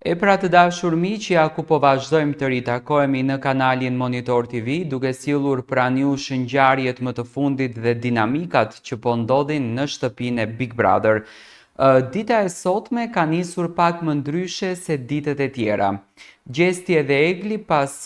E pra të dashur miqja, ku po vazhdojmë të ritakohemi në kanalin Monitor TV, duke sjellur pranë jush ngjarjet më të fundit dhe dinamikat që po ndodhin në shtëpinë e Big Brother. Dita e sotme ka nisur pak më ndryshe se ditët e tjera. Gjesti dhe Egli pas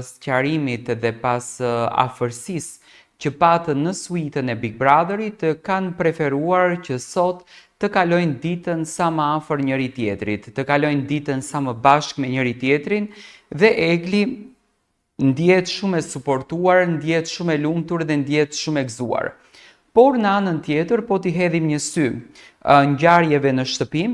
sqarimit dhe pas afërsisë që patën në suitën e Big Brotherit kanë preferuar që sot të kalojnë ditën sa më afër njëri tjetrit, të kalojnë ditën sa më bashkë me njëri tjetrin dhe Egli ndihet shumë e suportuar, ndihet shumë e lumtur dhe ndihet shumë e gëzuar. Por në anën tjetër, po t'i hedhim një sy ngjarjeve në shtëpi,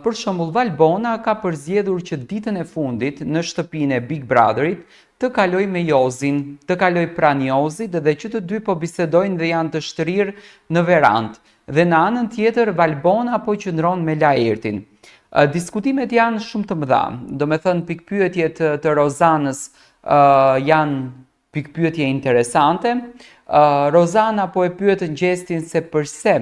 për shembull Valbona ka përzgjedhur që ditën e fundit në shtëpinë e Big Brotherit të kaloj me Jozin, të kaloj pranë Jozit dhe që të dy po bisedojnë dhe janë të shtrirë në verandë. Dhe në anën tjetër Valbona po qëndron me Laertin. Diskutimet janë shumë të mëdha. Do me thënë pikpyetjet të Rozanës janë pikpyetje interesante. Rozana po e pyet Gjestin se përse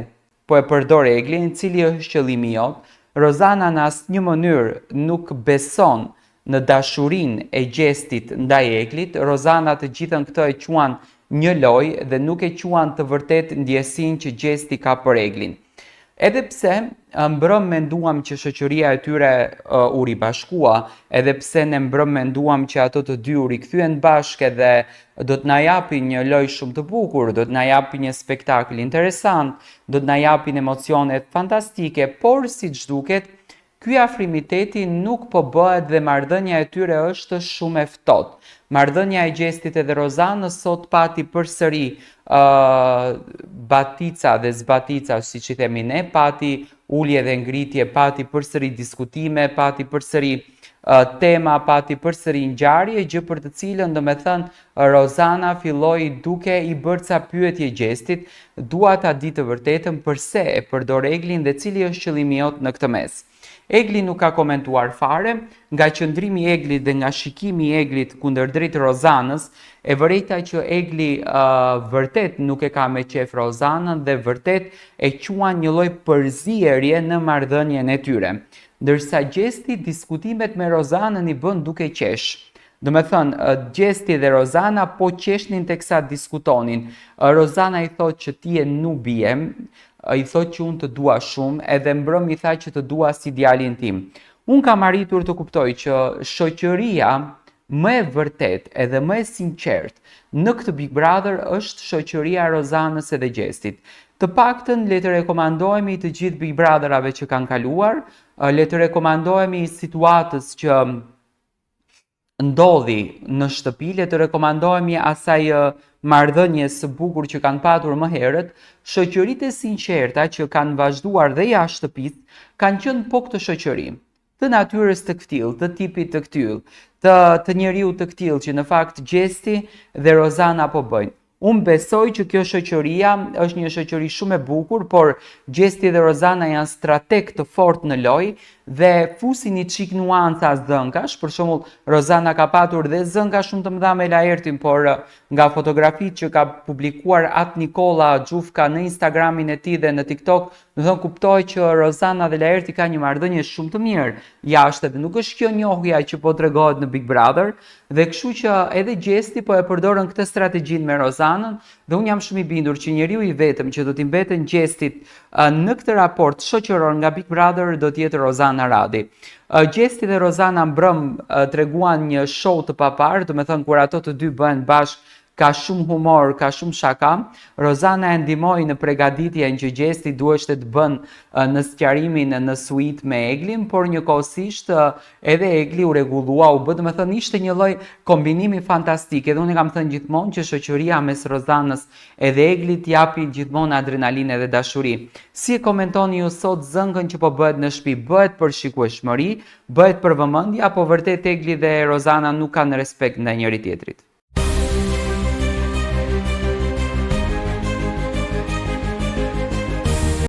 po e përdor Eglin, cili është qëllimi jot. Rozana në asnjë mënyrë nuk beson në dashurinë e Gjestit ndaj Eglit. Rozana të gjithën këtë e quan një lojë dhe nuk e quan të vërtet ndjesinë që Gjesti ka për Eglin. Edhe pse mbrëm menduam që shoqëria e tyre u ribashkua, edhe pse ne mbrëm menduam që ato të dy u rikthyen bashkë dhe do të na japin një lojë shumë të bukur, do të na japin një spektakël interesant, do të na japin emocione fantastike, por siç duket, ky afrimiteti nuk po bëhet dhe marrëdhënia e tyre është shumë e ftohtë. Marrëdhënia e Gjestit edhe Rozanës sot pati përsëri batica dhe zbatica, siç i themi ne, pati ulje dhe ngritje, pati përsëri diskutime, pati përsëri tema, pati përsëri ngjarje, gjë për të cilën do me thënë Rozana filloi duke i bërë ca pyetje Gjestit, dua ta di të vërtetën përse e përdor Eglin dhe cili është qëllimi jot në këtë mes. Egli nuk ka komentuar fare, nga qëndrimi i Eglit dhe nga shikimi i Eglit kundërdrejt Rozanës, e vërejta që Egli vërtet nuk e ka me qef Rozanën dhe vërtet e quan një lloj përzierje në marrëdhënien e tyre. Ndërsa Gjesti diskutimet me Rozanën i bën duke qesh. Do me thënë, Gjesti dhe Rozana po qeshnin teksa diskutonin. Rozana i thot që ti e nubie, i thot që unë të dua shumë, edhe mbrëm i tha që të dua si djalin tim. Unë kam arritur të kuptoj që shoqëria më e vërtet edhe më e sinqert në këtë Big Brother është shoqëria e Rozanës edhe Gjestit. Të paktën le të rekomandohemi të gjithë Big Brotherave që kanë kaluar, le të rekomandohemi situatës që ndodhi në shtëpi, le të rekomandohemi asaj marrëdhënies së bukur që kanë patur më herët. Shoqëritë e sinqerta që kanë vazhduar dhe jashtë shtëpisë kanë qenë po këtë shoqëri të natyrës të këtill, të tipit të këtill, të njeriu të këtill që në fakt Gjesti dhe Rozana po bëjnë. Unë besoj që kjo shoqëria është një shoqëri shumë e bukur, por Gjesti dhe Rozana janë strateg të fortë në lojë dhe fusin një çik nuanca zënkash. Për shembull, Rozana ka patur dhe zënka shumë të mëdha me Laertin, por nga fotografitë që ka publikuar At Nikola Xhufka në Instagramin e tij dhe në TikTok, do të kuptoj që Rozana dhe Laerti kanë një marrëdhënie shumë të mirë jashtë dhe nuk është kjo njohja që po tregohet në Big Brother, dhe kështu që edhe Gjesti po e përdorën këtë strategjinë me Rozanën dhe unë jam shumë i bindur që njeriu i vetëm që do t'i mbeten Gjestit në këtë raport shoqëror nga Big Brother do të jetë Rozana Radi. Gjesti dhe Rozana mbrëm treguan një show të papar, do me thënë kur ato të dy bëhen bashkë, ka shumë humor, ka shumë shaka. Rozana e ndihmoi në përgatitjen që Gjesti duhej të bën në sqarimin në suite me Eglin, por njëkohësisht edhe Egli u rregullua, u bë, do me thënë ishte një lloj kombinimi fantastik. Edhe unë kam thënë gjithmonë që shoqëria mes Rozanës edhe Eglit japi gjithmonë adrenalinë dhe dashuri. Si e komentoni ju sot zënkën që po bëhet në shtëpi? Bëhet për shikueshmëri, bëhet për vëmendje, apo vërtet Egli dhe Rozana nuk kanë respekt ndaj njëri tjetrit?